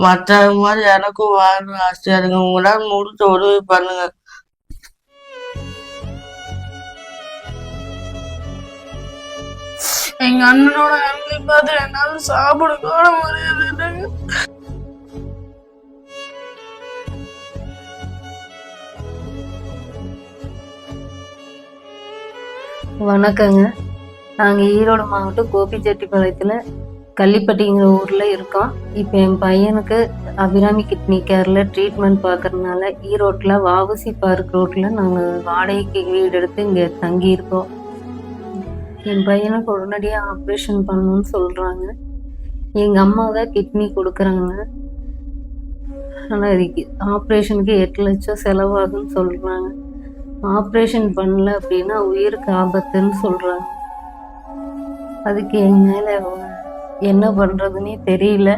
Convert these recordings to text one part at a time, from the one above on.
மற்றவங்க மாதிரி எனக்கும் வாழணும் ஆசையா இருக்கு. உங்களால முடிஞ்ச உதவி பண்ணுங்க. எங்க அண்ணனோட அன்பை பார்த்து என்னால சாப்பிட கூட முடியாது. வணக்கங்க. நாங்கள் ஈரோடு மாவட்டம் கோபிச்செட்டிப்பாளையத்தில் கள்ளிப்பட்டிங்கிற ஊரில் இருக்கோம். இப்போ என் பையனுக்கு அபிராமி கிட்னி கேரில் ட்ரீட்மெண்ட் பார்க்கறதுனால ஈரோட்டில் வாவுசி பார்க் ரோட்டில் நாங்கள் வாடகைக்கு வீடு எடுத்து இங்கே தங்கியிருக்கோம். என் பையனுக்கு உடனடியாக ஆப்ரேஷன் பண்ணணும்னு சொல்கிறாங்க. எங்கள் அம்மா தான் கிட்னி கொடுக்குறாங்க. ஆனால் இதுக்கு ஆப்ரேஷனுக்கு 8 லட்சம் செலவாகுன்னு சொல்கிறாங்க. ஆப்ரேஷன் பண்ணல அப்படின்னா உயிருக்கு ஆபத்துன்னு சொல்கிறாங்க. அதுக்கு என் மேலே என்ன பண்ணுறதுன்னே தெரியல.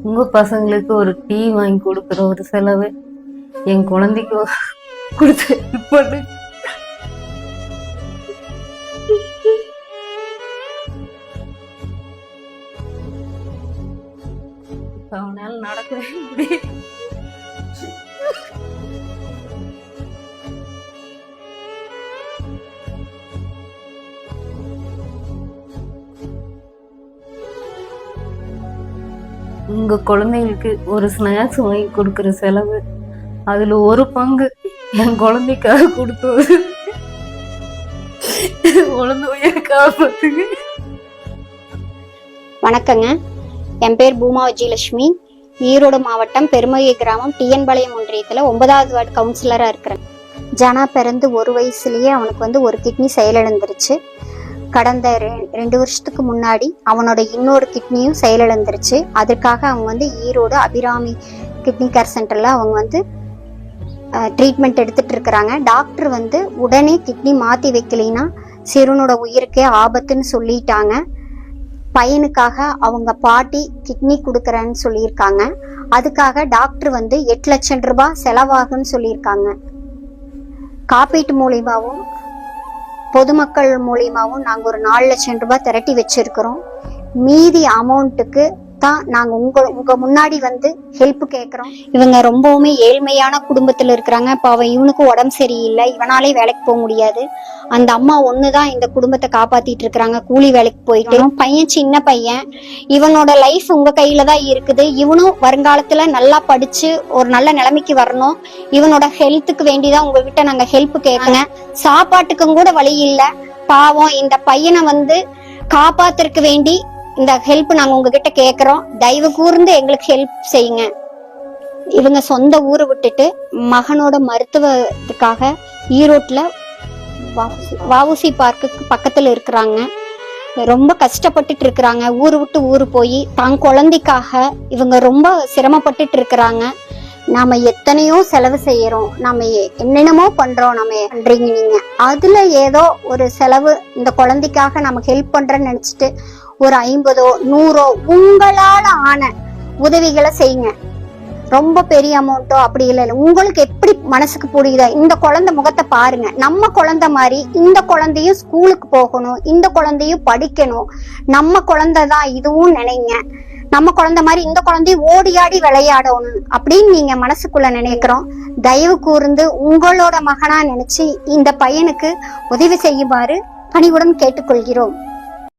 உங்கள் பசங்களுக்கு ஒரு டீ வாங்கி கொடுக்குற ஒரு செலவு என் குழந்தைக்கு கொடுத்து பண்ணு. அவனால நடக்கவே முடியும். உங்க குழந்தைங்களுக்கு ஒரு ஸ்நாக்ஸ் வாங்கி கொடுக்குற செலவு அதுல ஒரு பங்கு என் குழந்தைக்காக கொடுத்தது குழந்தைய காப்பாத்துங்க. வணக்கங்க, என் பேர் பூமா விஜயலட்சுமி. ஈரோடு மாவட்டம் பெருமகை கிராமம் டிஎன்பாளையம் ஒன்றியத்துல 9வது வார்டு கவுன்சிலரா இருக்கிறேன். ஜனா பிறந்து 1 வயசுலயே அவனுக்கு ஒரு கிட்னி செயலிழந்துருச்சு. கடந்த 2 வருஷத்துக்கு முன்னாடி அவனோட இன்னொரு கிட்னியும் செயலிழந்துருச்சு. அதற்காக அவங்க ஈரோடு அபிராமி கிட்னி கேர் சென்டர்ல அவங்க ட்ரீட்மெண்ட் எடுத்துட்டு இருக்கிறாங்க. டாக்டர் உடனே கிட்னி மாத்தி வைக்கலைன்னா சிறுவனோட உயிருக்கே ஆபத்துன்னு சொல்லிட்டாங்க. பையனுக்காக அவங்க பாட்டி கிட்னி கொடுக்கறேன்னு சொல்லியிருக்காங்க. அதுக்காக டாக்டர் 8 லட்சம் ரூபாய் செலவாகுன்னு சொல்லியிருக்காங்க. காப்பீட்டு மூலியமாவும் பொதுமக்கள் மூலியமாவும் நாங்க ஒரு 4 லட்சம் ரூபாய் திரட்டி வச்சிருக்கிறோம். மீதி அமௌண்ட்டுக்கு தான் நாங்க உங்க முன்னாடி ஹெல்ப் கேட்கிறோம். இவங்க ரொம்பவுமே ஏழ்மையான குடும்பத்துல இருக்கிறாங்க. இப்ப அவன் இவனுக்கும் உடம்பு சரியில்லை, இவனாலே வேலைக்கு போக முடியாது. அந்த அம்மா ஒண்ணுதான் இந்த குடும்பத்தை காப்பாத்திட்டு இருக்கிறாங்க. கூலி வேலைக்கு போயிட்டு பையன் சின்ன பையன், இவனோட லைஃப் உங்க கையில தான் இருக்குது. இவனும் வருங்காலத்துல நல்லா படிச்சு ஒரு நல்ல நிலைமைக்கு வரணும். இவனோட ஹெல்த்துக்கு வேண்டிதான் உங்ககிட்ட நாங்க ஹெல்ப் கேட்குங்க. சாப்பாட்டுக்கும் கூட வழி இல்ல. பாவம் இந்த பையனை காப்பாத்துறதுக்கு வேண்டி இந்த ஹெல்ப் நாங்க உங்ககிட்ட கேக்குறோம். தயவு கூர்ந்து எங்களுக்கு ஹெல்ப் செய்யுங்க. இவங்க சொந்த ஊரை விட்டுட்டு மகனோட மருத்துவத்துக்காக ஈரோட்ல வாவுசி பார்க்குக்கு பக்கத்துல இருக்கிறாங்க. ரொம்ப கஷ்டப்பட்டுட்டு இருக்கிறாங்க. ஊரு விட்டு ஊரு போய் தான் குழந்தைக்காக இவங்க ரொம்ப சிரமப்பட்டுட்டு இருக்கிறாங்க. நாம எத்தனையோ செலவு செய்யறோம், நாம என்னென்னமோ பண்றோம். நம்ம பண்றீங்க நீங்க, அதுல ஏதோ ஒரு செலவு இந்த குழந்தைக்காக நம்ம ஹெல்ப் பண்றேன்னு நினைச்சிட்டு ஒரு 50ஓ 100ஓ உங்களால ஆன உதவிகளை செய்யுங்க. ரொம்ப பெரிய அமௌண்ட்டோ அப்படி இல்லை. உங்களுக்கு எப்படி மனசுக்கு புரியுதா? இந்த குழந்தை முகத்தை பாருங்க. நம்ம குழந்தை மாதிரி இந்த குழந்தையும் ஸ்கூலுக்கு போகணும், இந்த குழந்தையும் படிக்கணும். நம்ம குழந்தை தான் இதுவும் நினைங்க. நம்ம குழந்தை மாதிரி இந்த குழந்தையும் ஓடி ஆடி விளையாடணும் அப்படின்னு நீங்க மனசுக்குள்ள நினைக்கிறோம். தயவு கூர்ந்து உங்களோட மகனா நினைச்சு இந்த பையனுக்கு உதவி செய்யுமாறு பணிவுடன் கேட்டுக்கொள்கிறோம்.